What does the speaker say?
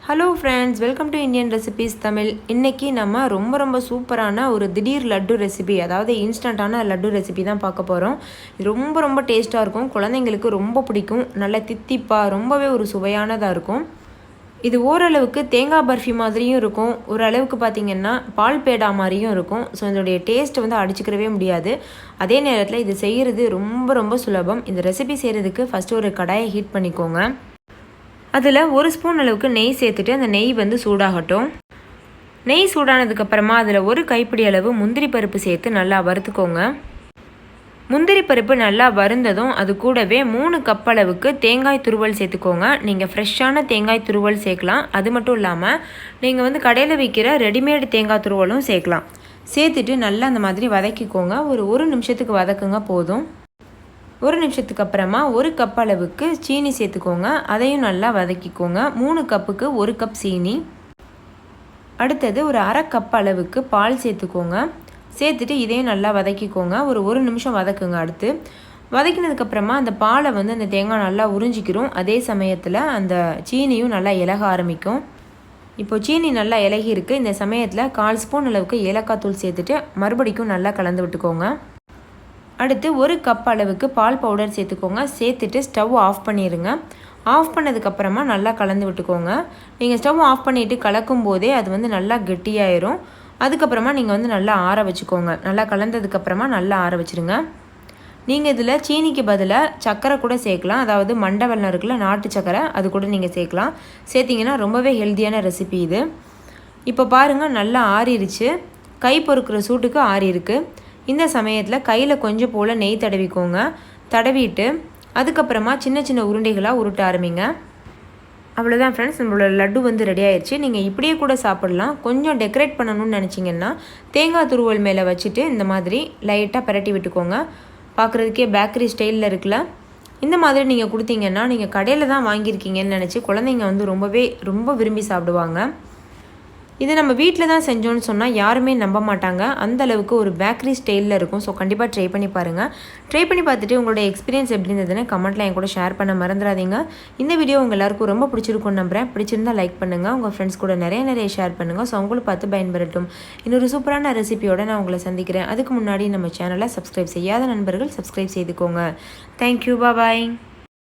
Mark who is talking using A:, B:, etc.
A: Hello friends, welcome to Indian recipes Tamil. இன்றைக்கி நம்ம ரொம்ப சூப்பரான ஒரு திடீர் லட்டு ரெசிபி, அதாவது இன்ஸ்டண்ட்டான லட்டு ரெசிபி தான் பார்க்க போகிறோம். இது ரொம்ப டேஸ்ட்டாக இருக்கும். குழந்தைங்களுக்கு ரொம்ப பிடிக்கும். நல்ல தித்திப்பாக ரொம்பவே ஒரு சுவையானதாக இருக்கும். இது ஓரளவுக்கு தேங்காய் பர்ஃபி மாதிரியும் இருக்கும், ஓரளவுக்கு பார்த்திங்கன்னா பால் பேடா மாதிரியும் இருக்கும். ஸோ இதனுடைய டேஸ்ட் வந்து அடிச்சுக்கிறவே முடியாது. அதே நேரத்தில் இது செய்கிறது ரொம்ப சுலபம். இந்த ரெசிபி செய்கிறதுக்கு ஃபஸ்ட்டு ஒரு கடாயை ஹீட் பண்ணிக்கோங்க. அதில் 1 ஸ்பூன் அளவுக்கு நெய் சேர்த்துட்டு அந்த நெய் வந்து சூடாகட்டும். நெய் சூடானதுக்கப்புறமா அதில் 1 கைப்பிடி அளவு முந்திரி பருப்பு சேர்த்து நல்லா வறுத்துக்கோங்க. முந்திரி பருப்பு நல்லா வறுந்ததும் அது கூடவே 3 கப் அளவுக்கு தேங்காய் துருவல் சேர்த்துக்கோங்க. நீங்கள் ஃப்ரெஷ்ஷான தேங்காய் துருவல் சேர்க்கலாம். அது மட்டும் இல்லாமல் நீங்கள் வந்து கடையில் விற்கிற ரெடிமேடு தேங்காய் துருவலும் சேர்க்கலாம். சேர்த்துட்டு நல்லா அந்த மாதிரி வதக்கிக்கோங்க. ஒரு 1 நிமிஷத்துக்கு வதக்குங்க போதும். 1 நிமிஷத்துக்கு அப்புறமா 1 கப் அளவுக்கு சீனி சேர்த்துக்கோங்க. அதையும் நல்லா வதக்கிக்கோங்க. 3 கப்புக்கு 1 கப் சீனி. அடுத்தது ஒரு அரை கப் அளவுக்கு பால் சேர்த்துக்கோங்க. சேர்த்துட்டு இதையும் நல்லா வதக்கிக்கோங்க. ஒரு 1 நிமிஷம் வதக்குங்க. அடுத்து வதக்கினதுக்கப்புறமா அந்த பாலை வந்து அந்த தேங்காய் நல்லா உறிஞ்சிக்கிறோம். அதே சமயத்தில் அந்த சீனியும் நல்லா இலக ஆரம்பிக்கும். இப்போ சீனி நல்லா இலகி இருக்குது. இந்த சமயத்தில் 1/4 ஸ்பூன் அளவுக்கு ஏலக்காய் தூள் சேர்த்துட்டு மறுபடிக்கும் நல்லா கலந்து விட்டுக்கோங்க. அடுத்து 1 கப் அளவுக்கு பால் பவுடர் சேர்த்துக்கோங்க. சேர்த்துட்டு ஸ்டவ் ஆஃப் பண்ணிடுங்க. ஆஃப் பண்ணதுக்கப்புறமா நல்லா கலந்து விட்டுக்கோங்க. நீங்கள் ஸ்டவ் ஆஃப் பண்ணிவிட்டு கலக்கும் போதே அது வந்து நல்லா கெட்டியாயிரும். அதுக்கப்புறமா நீங்கள் வந்து நல்லா ஆற வச்சுக்கோங்க. நல்லா கலந்ததுக்கப்புறமா நல்லா ஆற வச்சுருங்க. நீங்கள் இதில் சீனிக்கு பதிலாக சர்க்கரை கூட சேர்க்கலாம். அதாவது மண்டை வெல்லம் இருக்குல்ல, நாட்டு சர்க்கரை, அது கூட நீங்கள் சேர்க்கலாம். சேர்த்திங்கன்னா ரொம்பவே ஹெல்த்தியான ரெசிபி இது. இப்போ பாருங்கள், நல்லா ஆறிடுச்சு. கை பொறுக்கிற சூட்டுக்கு ஆறி இருக்குது. இந்த சமயத்தில் கையில் கொஞ்சம் போல் நெய் தடவிக்கோங்க. தடவிட்டு அதுக்கப்புறமா சின்ன உருண்டைகளாக உருட்ட ஆரம்பிங்க. அவ்வளோதான் ஃப்ரெண்ட்ஸ், நம்மளோட லட்டு வந்து ரெடி ஆயிடுச்சு. நீங்கள் இப்படியே கூட சாப்பிட்லாம். கொஞ்சம் டெக்கரேட் பண்ணணும்னு நினச்சிங்கன்னா தேங்காய் துருவல் மேலே வச்சுட்டு இந்த மாதிரி லைட்டாக பரட்டி விட்டுக்கோங்க. பார்க்குறதுக்கே பேக்கரி ஸ்டைலில் இருக்குல்ல. இந்த மாதிரி நீங்கள் கொடுத்தீங்கன்னா நீங்கள் கடையில் தான் வாங்கியிருக்கீங்கன்னு நினச்சி குழந்தைங்க வந்து ரொம்ப விரும்பி சாப்பிடுவாங்க. இது நம்ம வீட்டில் தான் செஞ்சோன்னு சொன்னால் யாருமே நம்ப மாட்டாங்க. அந்தளவுக்கு ஒரு பேக்கரி ஸ்டைலில் இருக்கும். ஸோ கண்டிப்பாக ட்ரை பண்ணி பாருங்கள். ட்ரை பண்ணி பார்த்துட்டு உங்களோட எக்ஸ்பீரியன்ஸ் எப்படி இருந்ததுன்னு கமெண்ட்டில் என் கூட ஷேர் பண்ண மறந்துடாதீங்க. இந்த வீடியோ உங்கள் எல்லாருக்கும் ரொம்ப பிடிச்சிருக்கும்னு நம்புகிறேன். பிடிச்சிருந்தால் லைக் பண்ணுங்கள். உங்கள் ஃப்ரெண்ட்ஸ் கூட நிறைய ஷேர் பண்ணுங்கள். ஸோ அவங்களும் பார்த்து பயன்பெறட்டும். இன்னொரு சூப்பரான ரெசிபியோடு நான் உங்களை சந்திக்கிறேன். அதுக்கு முன்னாடி நம்ம சேனலை சப்ஸ்கிரைப் செய்யாத நண்பர்கள் சப்ஸ்கிரைப் செய்துக்கோங்க. தேங்க்யூ. பாய்.